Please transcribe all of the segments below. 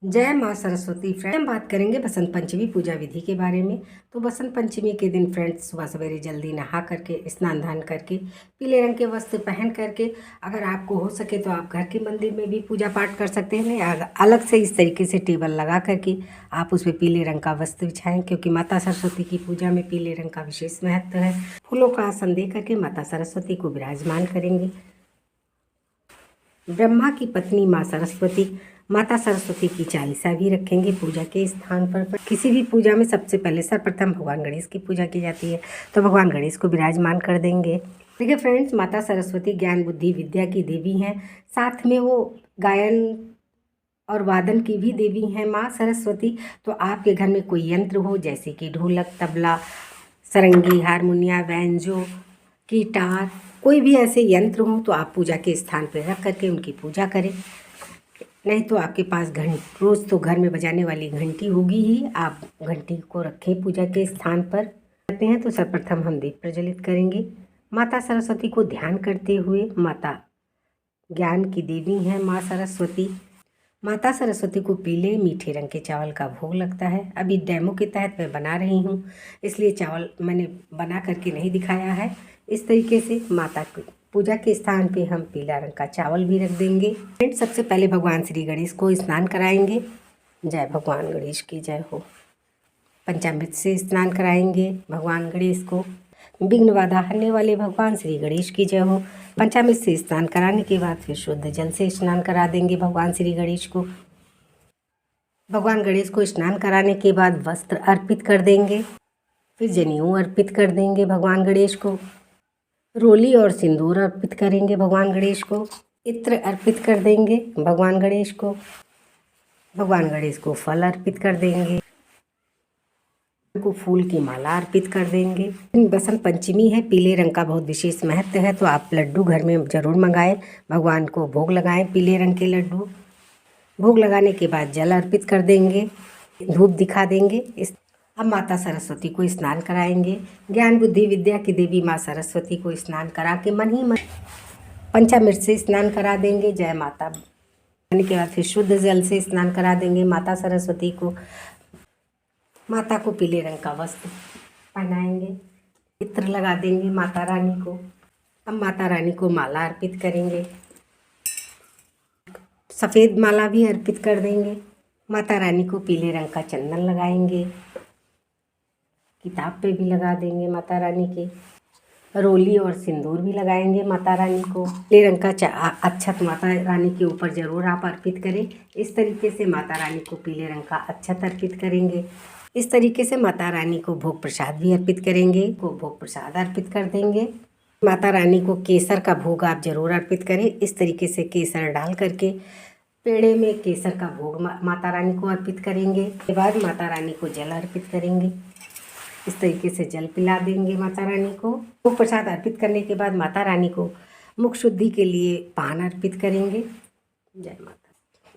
जय माँ सरस्वती। फ्रेंड, हम बात करेंगे बसंत पंचमी पूजा विधि के बारे में। तो बसंत पंचमी के दिन फ्रेंड्स सुबह सवेरे जल्दी नहा करके स्नान धान करके पीले रंग के वस्त्र पहन करके अगर आपको हो सके तो आप घर के मंदिर में भी पूजा पाठ कर सकते हैं। नहीं अलग से इस तरीके से टेबल लगा करके आप उस पर पीले रंग का वस्त्र बिछाएं, क्योंकि माता सरस्वती की पूजा में पीले रंग का विशेष महत्व है। फूलों का आसन दे करके माता सरस्वती को विराजमान करेंगे। ब्रह्मा की पत्नी माँ सरस्वती, माता सरस्वती की चालीसा भी रखेंगे पूजा के स्थान पर। किसी भी पूजा में सबसे पहले सर्वप्रथम भगवान गणेश की पूजा की जाती है, तो भगवान गणेश को विराजमान कर देंगे। देखिए फ्रेंड्स, माता सरस्वती ज्ञान बुद्धि विद्या की देवी हैं, साथ में वो गायन और वादन की भी देवी हैं माँ सरस्वती। तो आपके घर में कोई यंत्र हो जैसे कि ढोलक, तबला, सरंगी, हारमोनिया, बैंजो, गिटार, कोई भी ऐसे यंत्र हो तो आप पूजा के स्थान पर रख करके उनकी पूजा करें। नहीं तो आपके पास रोज़ तो घर में बजाने वाली घंटी होगी ही, आप घंटी को रखें पूजा के स्थान पर। करते हैं तो सर्वप्रथम हम दीप प्रज्वलित करेंगे। माता सरस्वती को ध्यान करते हुए, माता ज्ञान की देवी हैं माँ सरस्वती। माता सरस्वती को पीले मीठे रंग के चावल का भोग लगता है। अभी डेमो के तहत मैं बना रही हूँ, इसलिए चावल मैंने बना करके नहीं दिखाया है। इस तरीके से माता की पूजा के स्थान पे हम पीला रंग का चावल भी रख देंगे। फ्रेंड्स, सबसे पहले भगवान श्री गणेश को स्नान कराएंगे। जय भगवान गणेश की जय हो। पंचामृत से स्नान कराएंगे भगवान गणेश को। विघ्न बाधा हरने वाले भगवान श्री गणेश की जय हो। पंचामृत से स्नान कराने के बाद फिर शुद्ध जल से स्नान करा देंगे भगवान श्री गणेश को। भगवान गणेश को स्नान कराने के बाद वस्त्र अर्पित कर देंगे, फिर जनेऊ अर्पित कर देंगे भगवान गणेश को। रोली और सिंदूर अर्पित करेंगे भगवान गणेश को। इत्र अर्पित कर देंगे भगवान गणेश को। भगवान गणेश को फल अर्पित कर देंगे, को फूल की माला अर्पित कर देंगे। बसंत पंचमी है, पीले रंग का बहुत विशेष महत्व है, तो आप लड्डू घर में जरूर मंगाएं, भगवान को भोग लगाएं पीले रंग के लड्डू। भोग लगाने के बाद जल अर्पित कर देंगे, धूप दिखा देंगे। अब माता सरस्वती को स्नान कराएंगे। ज्ञान बुद्धि विद्या की देवी माँ सरस्वती को स्नान करा के मन ही मन पंचामृत से स्नान करा देंगे। जय माता करने के बाद फिर शुद्ध जल से स्नान करा देंगे माता सरस्वती को। माता को पीले रंग का वस्त्र पहनाएंगे, इत्र लगा देंगे माता रानी को। अब माता रानी को माला अर्पित करेंगे, सफ़ेद माला भी अर्पित कर देंगे। माता रानी को पीले रंग का चंदन लगाएंगे, किताब पे भी लगा देंगे माता रानी के। रोली और सिंदूर भी लगाएंगे माता रानी को। पीले रंग का अक्षत माता रानी के ऊपर जरूर आप अर्पित करें। इस तरीके से माता रानी को पीले रंग का अक्षत अर्पित करेंगे। इस तरीके से माता रानी को भोग प्रसाद भी अर्पित करेंगे, भोग प्रसाद अर्पित कर देंगे। माता रानी को केसर का भोग आप जरूर अर्पित करें। इस तरीके से केसर डाल करके पेड़े में केसर का भोग माता रानी को अर्पित करेंगे। उसके बाद माता रानी को जल अर्पित करेंगे। इस तरीके से जल पिला देंगे माता रानी को। भोग प्रसाद अर्पित करने के बाद माता रानी को मुख शुद्धि के लिए पान अर्पित करेंगे। जय माता।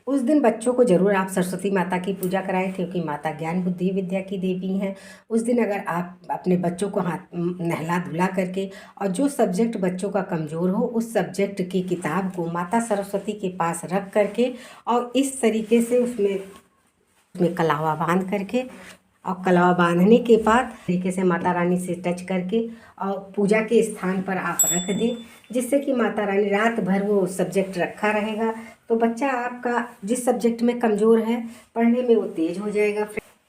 उस दिन बच्चों को जरूर आप सरस्वती माता की पूजा कराएं, क्योंकि माता ज्ञान बुद्धि विद्या की देवी हैं। उस दिन अगर आप अपने बच्चों को हाथ नहला धुला करके और जो सब्जेक्ट बच्चों का कमज़ोर हो उस सब्जेक्ट की किताब को माता सरस्वती के पास रख करके और इस तरीके से उसमें कलावा बांध करके और कलावा बांधने के बाद तरीके से माता रानी से टच करके और पूजा के स्थान पर आप रख दें, जिससे कि माता रानी रात भर वो सब्जेक्ट रखा रहेगा। तो बच्चा आपका जिस सब्जेक्ट में कमज़ोर है पढ़ने में वो तेज हो जाएगा।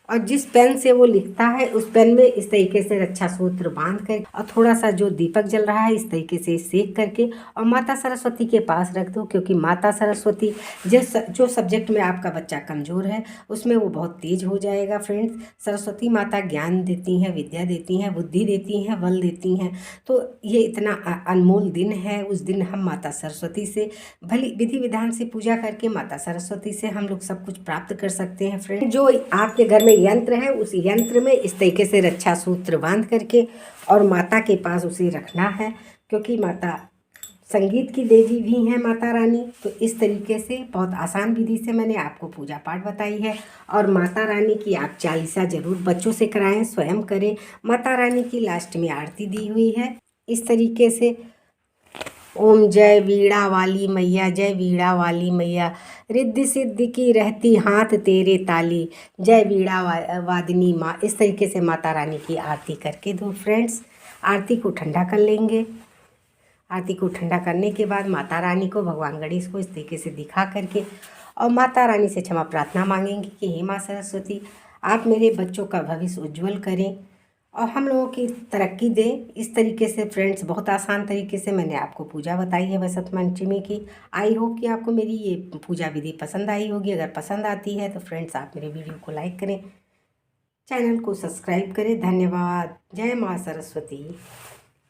और जिस पेन से वो लिखता है उस पेन में इस तरीके से रक्षा सूत्र बांध कर और थोड़ा सा जो दीपक जल रहा है इस तरीके से सेक करके और माता सरस्वती के पास रख दो, क्योंकि माता सरस्वती जो सब्जेक्ट में आपका बच्चा कमज़ोर है उसमें वो बहुत तेज हो जाएगा। फ्रेंड्स, सरस्वती माता ज्ञान देती हैं, विद्या देती हैं, बुद्धि देती हैं, बल देती हैं। तो ये इतना अनमोल दिन है। उस दिन हम माता सरस्वती से भली विधि विधान से पूजा करके माता सरस्वती से हम लोग सब कुछ प्राप्त कर सकते हैं। फ्रेंड, जो आपके घर में यंत्र है उस यंत्र में इस तरीके से रक्षा सूत्र बांध करके और माता के पास उसे रखना है, क्योंकि माता संगीत की देवी भी हैं माता रानी। तो इस तरीके से बहुत आसान विधि से मैंने आपको पूजा पाठ बताई है। और माता रानी की आप चालीसा जरूर बच्चों से कराएं, स्वयं करें। माता रानी की लास्ट में आरती दी हुई है। इस तरीके से ओम जय वीणा वाली मैया, जय वीणा वाली मैया, रिद्धि सिद्धि की रहती हाथ तेरे ताली, जय वीणा वादिनी माँ। इस तरीके से माता रानी की आरती करके दो फ्रेंड्स। आरती को ठंडा कर लेंगे। आरती को ठंडा करने के बाद माता रानी को, भगवान गणेश को इस तरीके से दिखा करके और माता रानी से क्षमा प्रार्थना मांगेंगे कि हे माँ सरस्वती, आप मेरे बच्चों का भविष्य उज्जवल करें और हम लोगों की तरक्की दें। इस तरीके से फ्रेंड्स, बहुत आसान तरीके से मैंने आपको पूजा बताई है वसंत पंचमी की। आई होप कि आपको मेरी ये पूजा विधि पसंद आई होगी। अगर पसंद आती है तो फ्रेंड्स आप मेरे वीडियो को लाइक करें, चैनल को सब्सक्राइब करें। धन्यवाद। जय माँ सरस्वती।